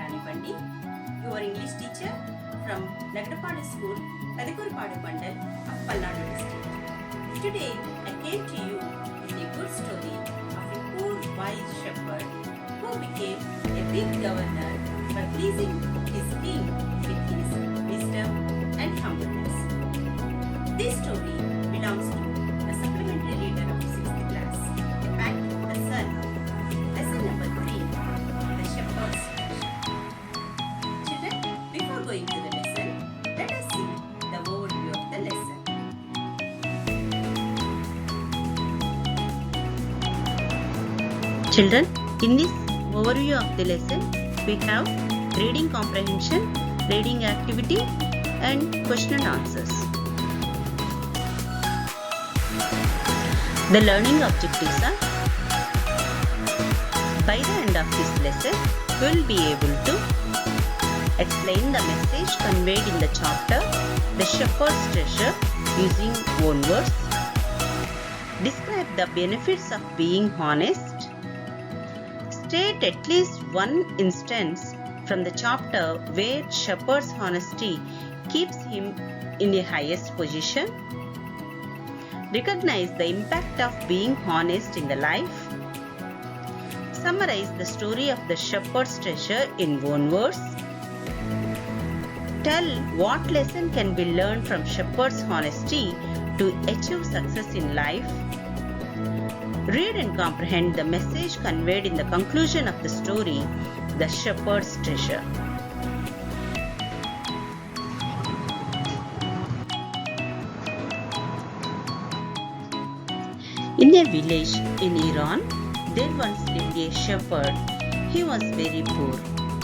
Ranipandi, your English teacher from Nagadapadu School, Padikurpadu Mandal of Palladu district. Today, I came to you with a good story of a poor wise shepherd who became a big governor by pleasing his king with his wisdom and humbleness. This story belongs to the supplementary reader of 6th class, A Pact the Sun. Lesson number 3, The Shepherd's Treasure. Children, before going to the lesson, let us see the overview of the lesson. Children, in this overview of the lesson, we have reading comprehension, reading activity and question and answers. The learning objectives are: by the end of this lesson, we will be able to explain the message conveyed in the chapter The Shepherd's Treasure using own words, describe the benefits of being honest, state at least one instance from the chapter where shepherd's honesty keeps him in the highest position, recognize the impact of being honest in the life, summarize the story of the shepherd's treasure in one verse, tell what lesson can be learned from shepherd's honesty to achieve success in life, read and comprehend the message conveyed in the conclusion of the story, The Shepherd's Treasure. In a village in Iran, there once lived a shepherd. He was very poor.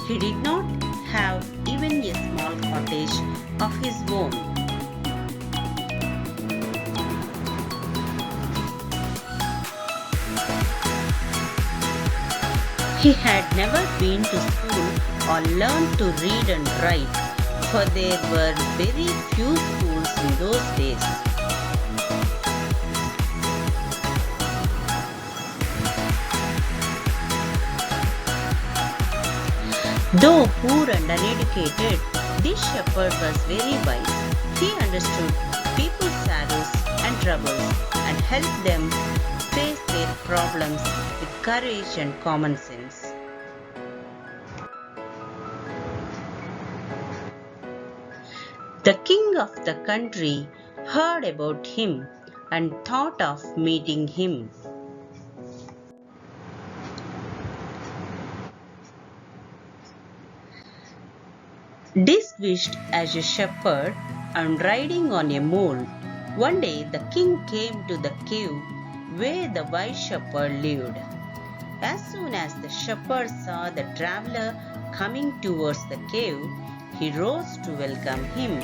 He did not have even a small cottage of his own. He had never been to school or learned to read and write, for there were very few schools in those days. Though poor and uneducated, this shepherd was very wise. He understood people's sorrows and troubles and helped them face their problems with courage and common sense. The king of the country heard about him and thought of meeting him. Disguised as a shepherd and riding on a mule, one day the king came to the cave where the wise shepherd lived. As soon as the shepherd saw the traveler coming towards the cave, he rose to welcome him.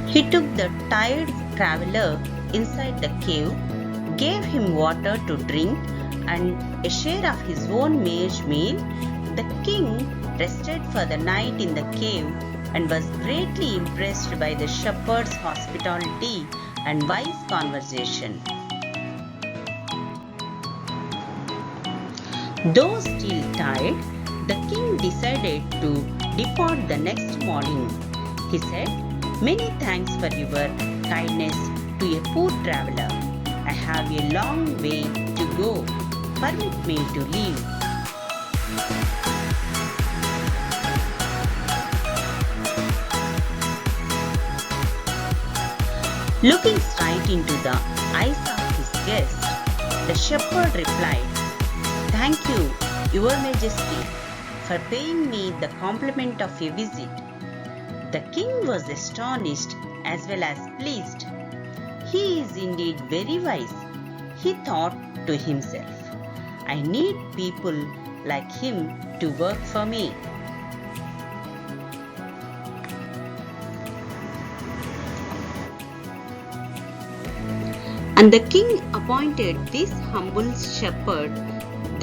He took the tired traveler inside the cave, gave him water to drink and a share of his own maize meal. The king rested for the night in the cave and was greatly impressed by the shepherd's hospitality and wise conversation. Though still tired, the king decided to depart the next morning. He said, "Many thanks for your kindness to a poor traveler. I have a long way to go. Permit me to leave." Looking straight into the eyes of his guest, the shepherd replied, "Thank you, Your Majesty, for paying me the compliment of a visit." The king was astonished as well as pleased. "He is indeed very wise," he thought to himself. "I need people like him to work for me." And the king appointed this humble shepherd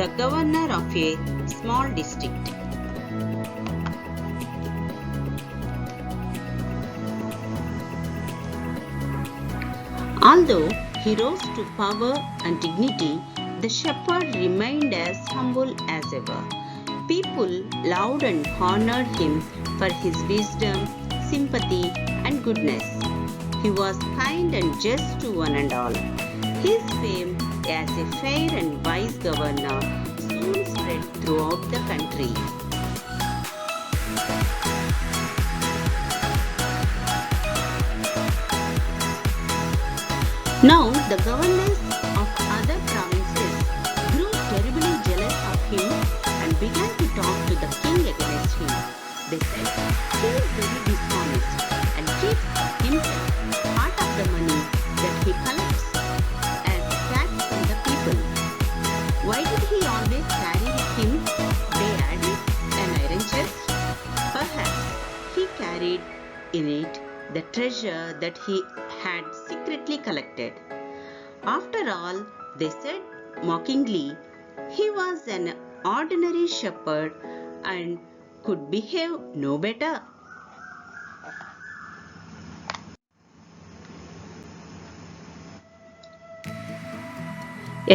the governor of a small district. Although he rose to power and dignity, the shepherd remained as humble as ever. People loved and honored him for his wisdom, sympathy, and goodness. He was kind and just to one and all. His fame as a fair and wise governor soon spread throughout the country. Now the governors of other provinces grew terribly jealous of him and began to talk to the king against him. They said, "He is very dishonest and keeps himself part of the money that he collects as tax from the people. Why did he always carry with him," they added, "an iron chest? Perhaps he carried in it the treasure that he had secretly collected." After all, they said mockingly, he was an ordinary shepherd and could behave no better.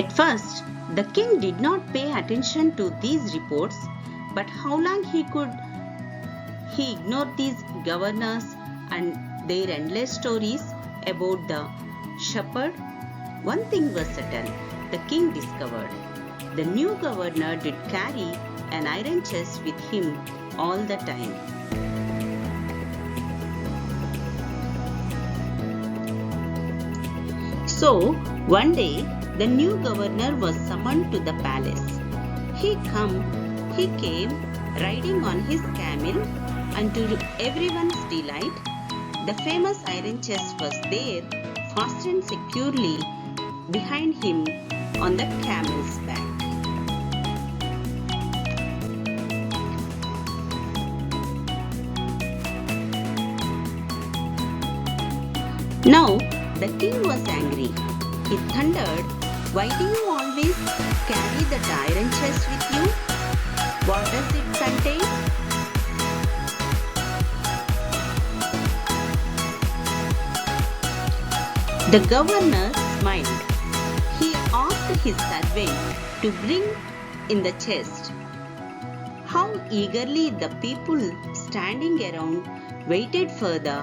At first, the king did not pay attention to these reports, but how long he ignored these governors and their endless stories about the shepherd? One thing was certain, the king discovered. The new governor did carry an iron chest with him all the time. So, one day, the new governor was summoned to the palace. He came riding on his camel, and to everyone's delight, the famous iron chest was there, fastened securely behind him on the camel's back. Now the king was angry. He thundered, "Why do you always carry that iron chest with you? What does it contain?" The governor smiled. He asked his servant to bring in the chest. How eagerly the people standing around waited for the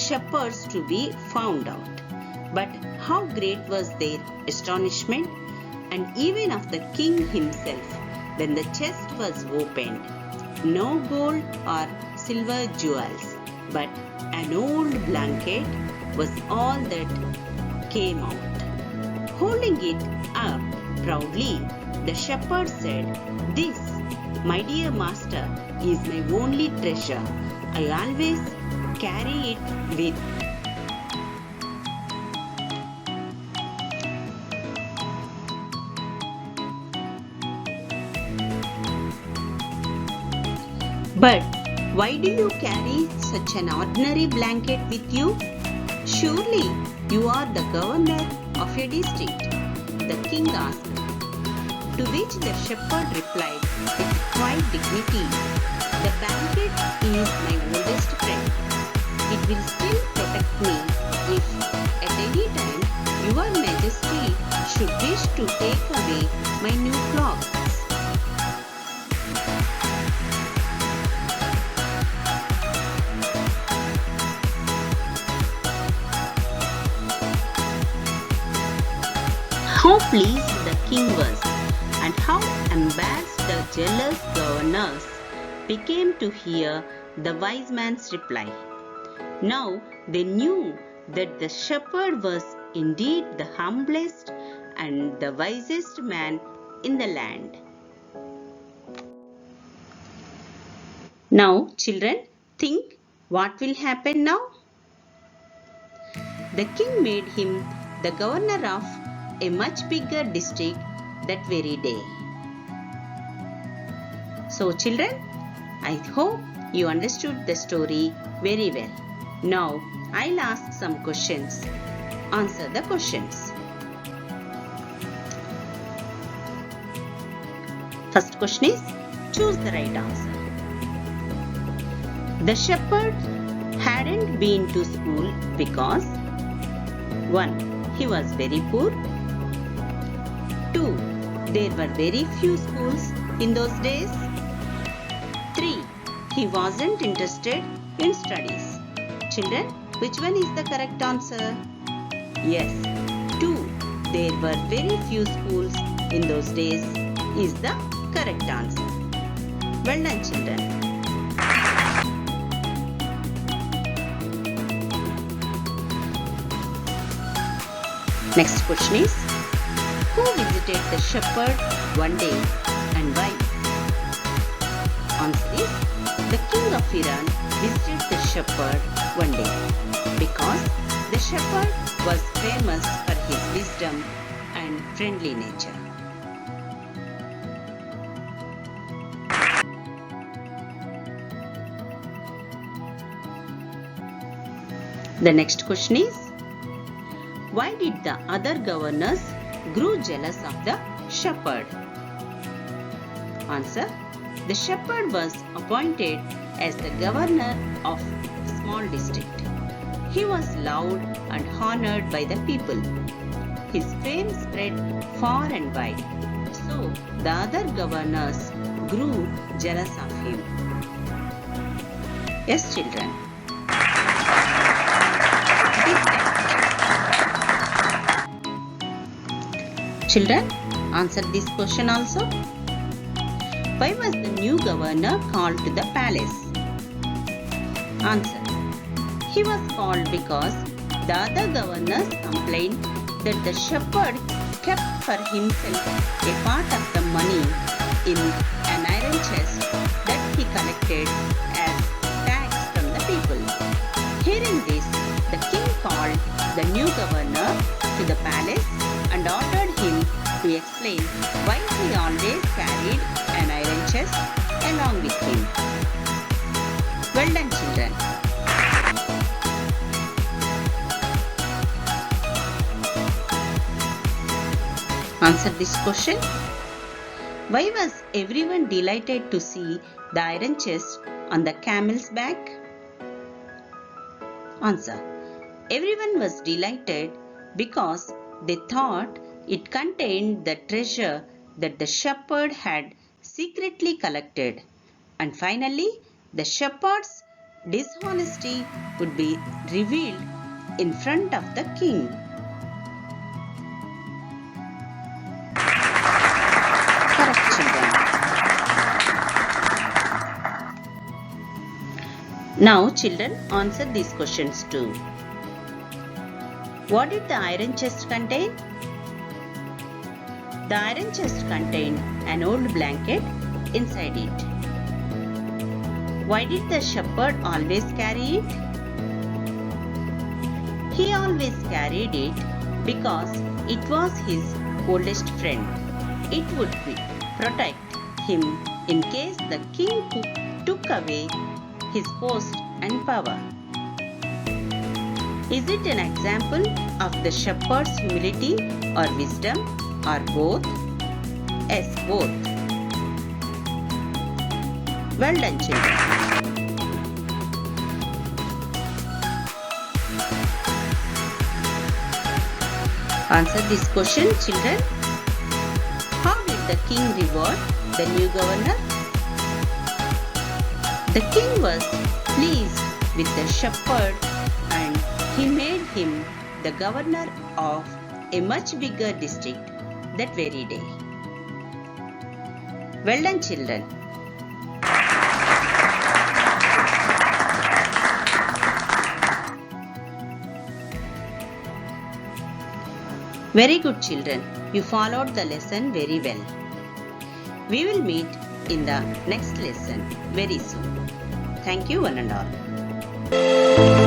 shepherds to be found out. But how great was their astonishment, and even of the king himself, when the chest was opened. No gold or silver jewels, but an old blanket was all that came out. Holding it up proudly, the shepherd said, "This, my dear master, is my only treasure. I always carry it with." "But why do you carry such an ordinary blanket with you? Surely you are the governor of a district," the king asked. To which the shepherd replied with quiet dignity, "The blanket is my oldest friend. It will still protect me if at any time your majesty should wish to take away my new clothes." How pleased the king was, and how embarrassed the jealous governors became to hear the wise man's reply. Now they knew that the shepherd was indeed the humblest and the wisest man in the land. Now, children, think what will happen now? The king made him the governor of a much bigger district that very day. So children, I hope you understood the story very well. Now I'll ask some questions. Answer the questions. First question is, choose the right answer. The shepherd hadn't been to school because 1. he was very poor? 2. There were very few schools in those days. 3. He wasn't interested in studies. Children, which one is the correct answer? Yes, 2. There were very few schools in those days is the correct answer. Well done, children. Next question is, who visited the shepherd one day and why? Answer is, the king of Iran visited the shepherd one day because the shepherd was famous for his wisdom and friendly nature. The next question is, why did the other governors grow jealous of the shepherd? Answer, the shepherd was appointed as the governor of a small district. He was loved and honored by the people. His fame spread far and wide, so the other governors grew jealous of him. Yes, children. Children, answer this question also. Why was the new governor called to the palace? Answer, he was called because the other governors complained that the shepherd kept for himself a part of the money in an iron chest that he collected as tax from the people. Hearing this, the king called the new governor to the palace and ordered him to explain why he always carried an iron chest along with him. Well done, children. Answer this question. Why was everyone delighted to see the iron chest on the camel's back? Answer, everyone was delighted because they thought it contained the treasure that the shepherd had secretly collected. And finally, the shepherd's dishonesty would be revealed in front of the king. Correct, children. Now, children, answer these questions too. What did the iron chest contain? The iron chest contained an old blanket inside it. Why did the shepherd always carry it? He always carried it because it was his oldest friend. It would protect him in case the king took away his post and power. Is it an example of the shepherd's humility or wisdom or both? Yes, both. Well done, children. Answer this question, children. How did the king reward the new governor? The king was pleased with the shepherd and he made him the governor of a much bigger district that very day. Well done, children. Very good, children. You followed the lesson very well. We will meet in the next lesson very soon. Thank you, one and all.